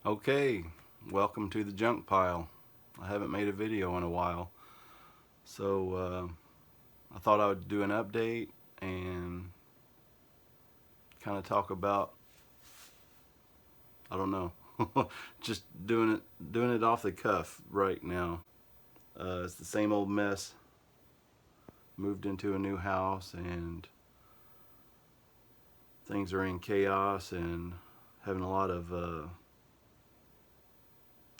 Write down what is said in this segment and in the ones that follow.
Okay, welcome to the junk pile. I haven't made a video in a while, so I thought I would do an update and kind of talk about, I don't know, just doing it off the cuff right now. It's the same old mess. Moved into a new house and things are in chaos and having a lot of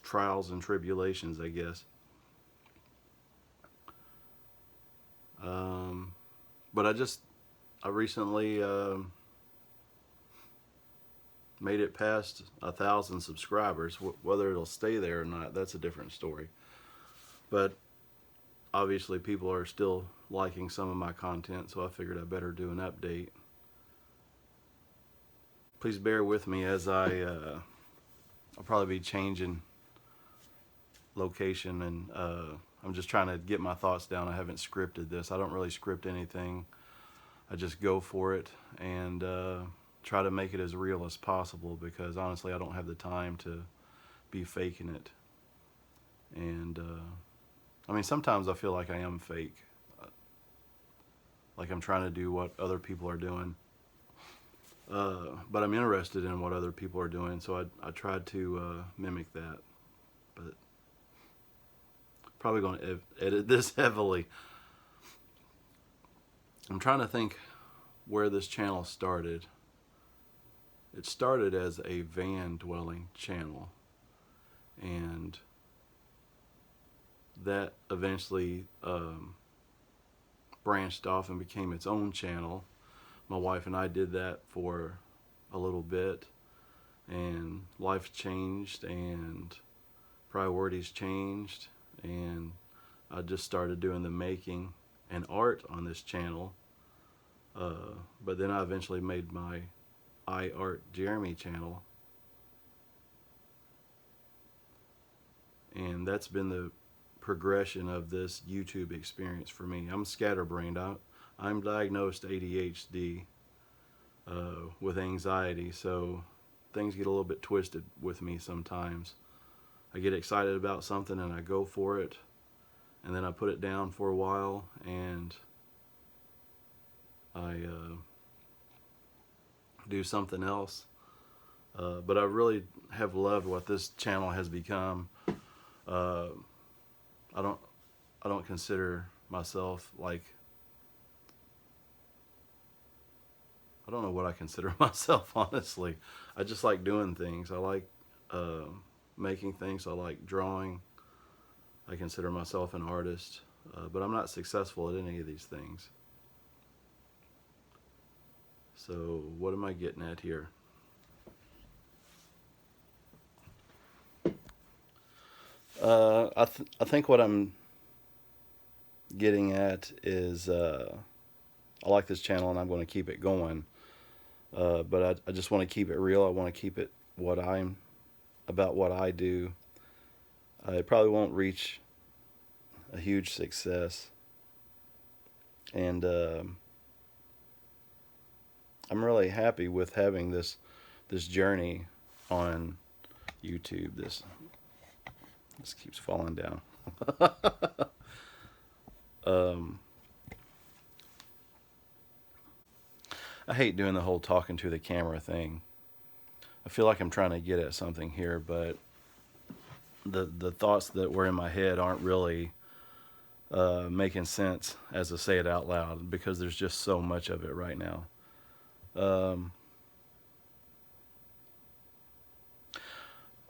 trials and tribulations, I guess. But I recently made it past 1,000 subscribers. Whether it'll stay there or not, that's a different story. But obviously people are still liking some of my content, so I figured I better do an update. Please bear with me as I'll probably be changing location, and I'm just trying to get my thoughts down. I haven't scripted this. I don't really script anything. I just go for it and try to make it as real as possible, because honestly I don't have the time to be faking it. And I mean, sometimes I feel like I am fake, like I'm trying to do what other people are doing, but I'm interested in what other people are doing, so I tried to mimic that. But probably going to edit this heavily. I'm trying to think where this channel started. It started as a van dwelling channel, and that eventually branched off and became its own channel. My wife and I did that for a little bit, and life changed and priorities changed, and I just started doing the making and art on this channel. But then I eventually made my I Art Jeremy channel, and that's been the progression of this YouTube experience for me. I'm scatterbrained. I'm diagnosed ADHD with anxiety, so things get a little bit twisted with me sometimes. I get excited about something and I go for it, and then I put it down for a while, and I do something else. But I really have loved what this channel has become. I don't consider myself like, I don't know what I consider myself, honestly. I just like doing things. I like making things. I like drawing. I consider myself an artist, but I'm not successful at any of these things. So what am I getting at here? I think what I'm getting at is I like this channel and I'm going to keep it going, but I just want to keep it real. I want to keep it what I do. It probably won't reach a huge success, and I'm really happy with having this journey on YouTube. This keeps falling down. I hate doing the whole talking to the camera thing. I feel like I'm trying to get at something here, but the thoughts that were in my head aren't really making sense as I say it out loud, because there's just so much of it right now.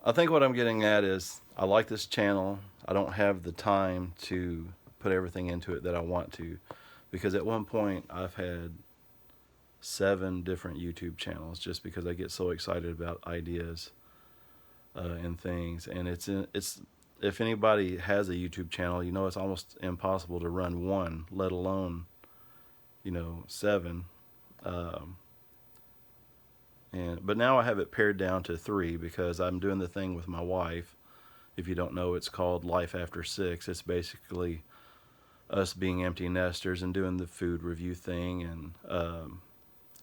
I think what I'm getting at is I like this channel. I don't have the time to put everything into it that I want to, because at one point I've had 7 different YouTube channels just because I get so excited about ideas and things. And it's if anybody has a YouTube channel, you know, it's almost impossible to run one, let alone, you know, 7. But now I have it pared down to 3 because I'm doing the thing with my wife. If you don't know, it's called Life After 6. It's basically us being empty nesters and doing the food review thing and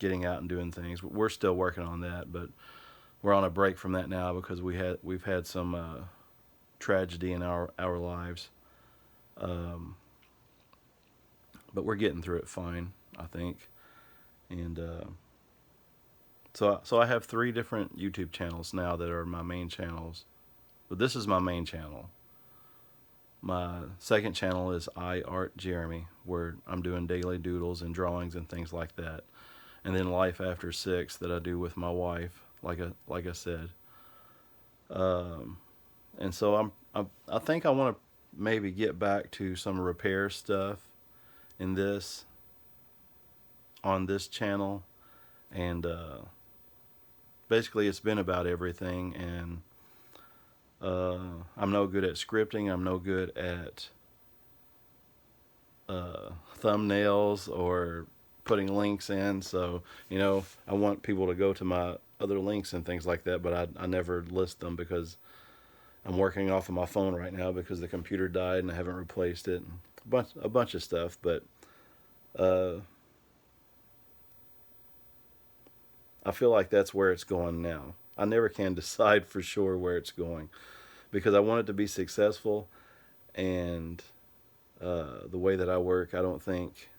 getting out and doing things. We're still working on that, but we're on a break from that now because we've had some tragedy in our lives. Um, but we're getting through it fine, I think. And so I have 3 different YouTube channels now that are my main channels. But this is my main channel. My second channel is I Art Jeremy, where I'm doing daily doodles and drawings and things like that. And then Life After 6 that I do with my wife, like I said. Um, and so I think I want to maybe get back to some repair stuff in this on this channel, and basically it's been about everything. And I'm no good at scripting. I'm no good at thumbnails or putting links in. So, I want people to go to my other links and things like that, but I never list them because I'm working off of my phone right now because the computer died and I haven't replaced it. A bunch of stuff, but uh, I feel like that's where it's going now. I never can decide for sure where it's going because I want it to be successful, and the way that I work, I don't think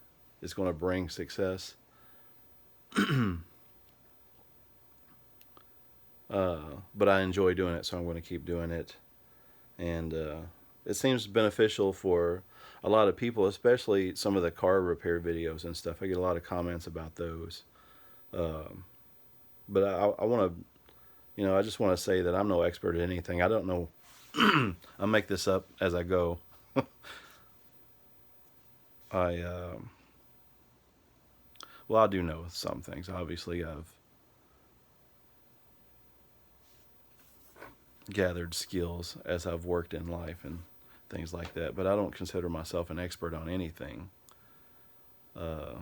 is going to bring success. But I enjoy doing it, so I'm going to keep doing it. And it seems beneficial for a lot of people, especially some of the car repair videos and stuff. I get a lot of comments about those. Um, but I want to, I just want to say that I'm no expert at anything. I don't know. I make this up as I go. I well, I do know some things. Obviously, I've gathered skills as I've worked in life and things like that. But I don't consider myself an expert on anything. Uh,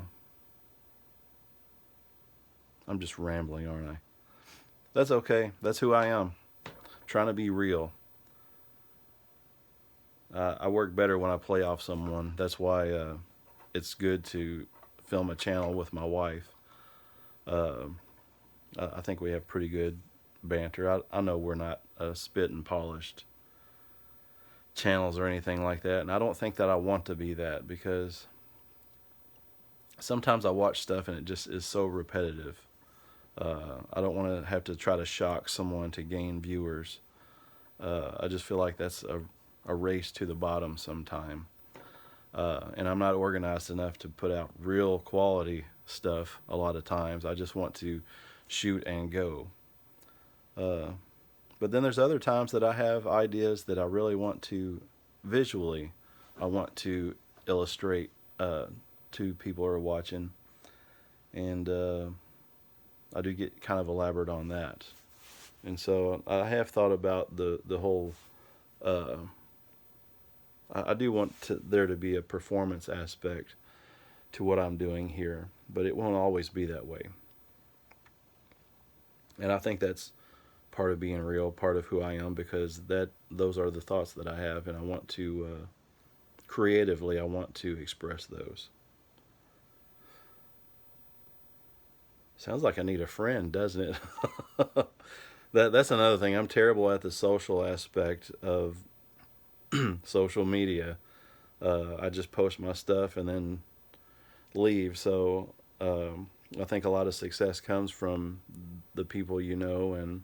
I'm just rambling, aren't I? That's okay. That's who I am. Trying to be real. I work better when I play off someone. That's why it's good to film a channel with my wife. Uh, I think we have pretty good banter. I know we're not spit and polished channels or anything like that, and I don't think that I want to be that because sometimes I watch stuff and it just is so repetitive. I don't want to have to try to shock someone to gain viewers. I just feel like that's a race to the bottom sometime. And I'm not organized enough to put out real quality stuff a lot of times. I just want to shoot and go. But then there's other times that I have ideas that I really want to visually, I want to illustrate to people who are watching. And I do get kind of elaborate on that. And so I have thought about the whole. I do want there to be a performance aspect to what I'm doing here, but it won't always be that way. And I think that's part of being real, part of who I am, because those are the thoughts that I have, and I want to creatively, I want to express those. Sounds like I need a friend, doesn't it? That's another thing. I'm terrible at the social aspect of social media. I just post my stuff and then leave. So I think a lot of success comes from the people you know and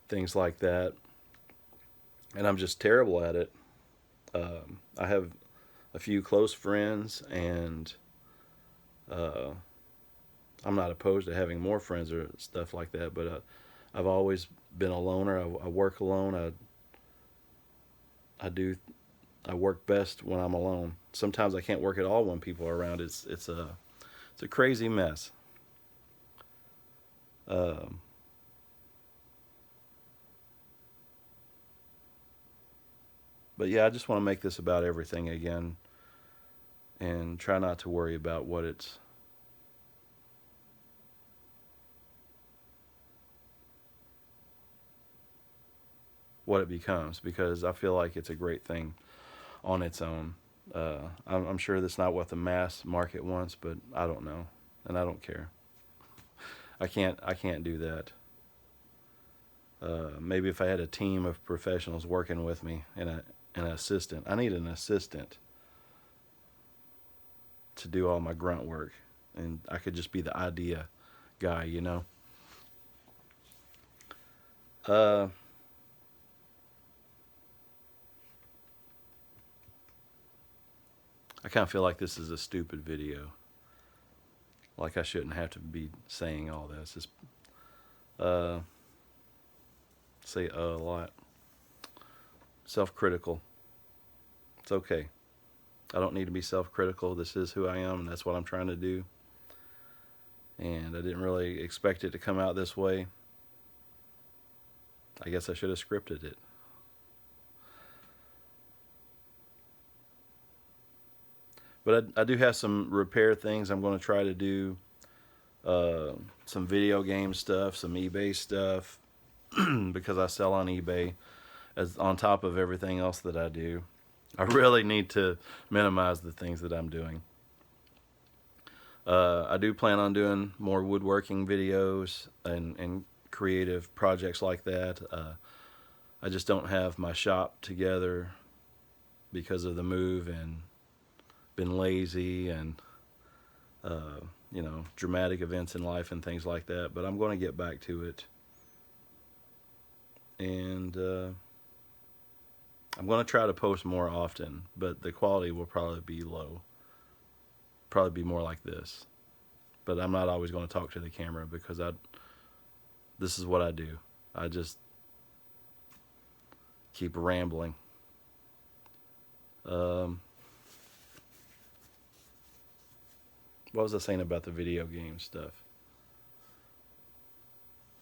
things like that. And I'm just terrible at it. I have a few close friends, and I'm not opposed to having more friends or stuff like that. But I've always been a loner. I work alone. I work best when I'm alone. Sometimes I can't work at all when people are around. It's a crazy mess. Um, but yeah, I just want to make this about everything again, and try not to worry about what it becomes, because I feel like it's a great thing on its own. I'm sure that's not what the mass market wants, but I don't know, and I don't care. I can't do that. Maybe if I had a team of professionals working with me and an assistant. I need an assistant to do all my grunt work, and I could just be the idea guy, you know. Uh, I kind of feel like this is a stupid video. Like I shouldn't have to be saying all this. It's, uh, say a lot. Self-critical. It's okay. I don't need to be self-critical. This is who I am, and that's what I'm trying to do. And I didn't really expect it to come out this way. I guess I should have scripted it. But I do have some repair things I'm going to try to do. Some video game stuff, some eBay stuff, because I sell on eBay as on top of everything else that I do. I really need to minimize the things that I'm doing. I do plan on doing more woodworking videos and creative projects like that. I just don't have my shop together because of the move and been lazy and you know, dramatic events in life and things like that. But I'm going to get back to it, and I'm going to try to post more often, but the quality will probably be low. Probably be more like this. But I'm not always going to talk to the camera because this is what I do. I just keep rambling. What was I saying about the video game stuff?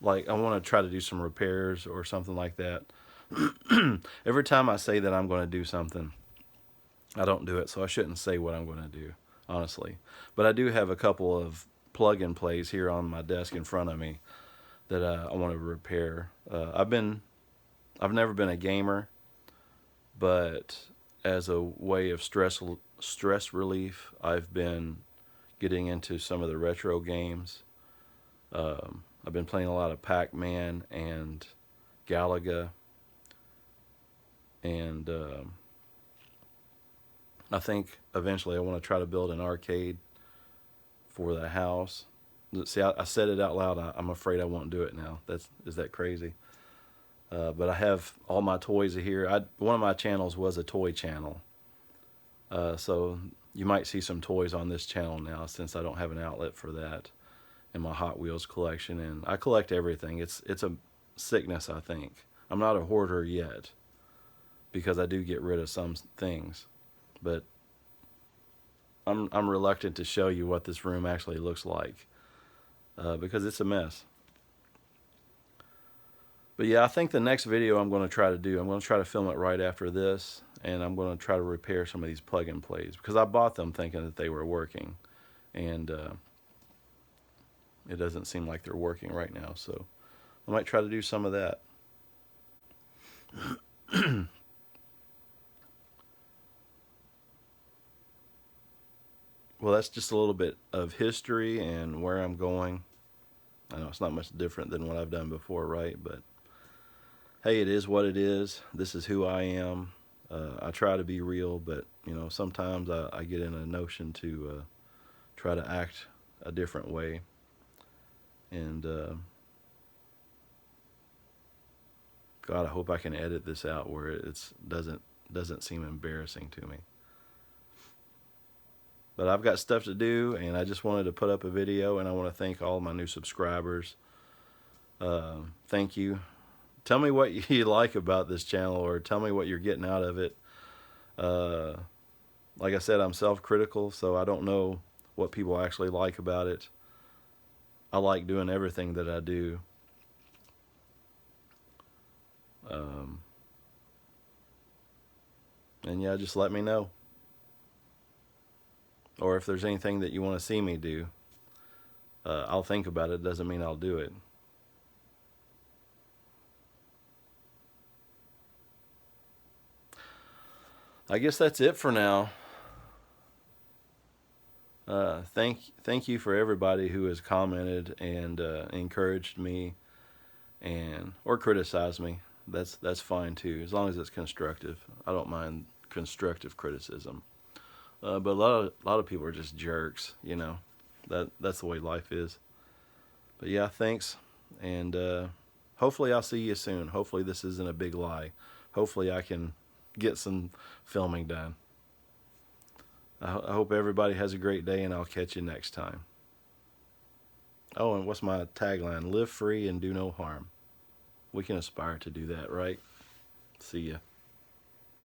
Like, I want to try to do some repairs or something like that. Every time I say that I'm going to do something, I don't do it, so I shouldn't say what I'm going to do, honestly. But I do have a couple of plug-in plays here on my desk in front of me that I want to repair. I've never been a gamer, but as a way of stress relief, I've been getting into some of the retro games. I've been playing a lot of Pac-Man and Galaga, and I think eventually I want to try to build an arcade for the house. See, I said it out loud. I'm afraid I won't do it now. Is that crazy? But I have all my toys here. One of my channels was a toy channel, so you might see some toys on this channel now since I don't have an outlet for that in my Hot Wheels collection. And I collect everything. It's a sickness, I think. I'm not a hoarder yet because I do get rid of some things, but I'm reluctant to show you what this room actually looks like because it's a mess. But yeah, I think the next video I'm going to try to do, I'm going to try to film it right after this, and I'm going to try to repair some of these plug-in plays because I bought them thinking that they were working, and it doesn't seem like they're working right now, so I might try to do some of that. Well, that's just a little bit of history and where I'm going. I know it's not much different than what I've done before, right? But hey, it is what it is. This is who I am. I try to be real, but you know, sometimes I get in a notion to try to act a different way, and God, I hope I can edit this out where it doesn't seem embarrassing to me. But I've got stuff to do, and I just wanted to put up a video, and I want to thank all my new subscribers. Thank you. Tell me what you like about this channel, or tell me what you're getting out of it. Like I said, I'm self-critical, so I don't know what people actually like about it. I like doing everything that I do. And yeah, just let me know. Or if there's anything that you want to see me do, I'll think about it. Doesn't mean I'll do it. I guess that's it for now. Thank you for everybody who has commented and encouraged me and or criticize me. That's fine too, as long as it's constructive. I don't mind constructive criticism. But a lot of people are just jerks, you know. That's the way life is. But yeah, thanks, and hopefully I'll see you soon. Hopefully this isn't a big lie. Hopefully I can get some filming done. I hope everybody has a great day, and I'll catch you next time. Oh, and what's my tagline? Live free and do no harm. We can aspire to do that, right? See ya.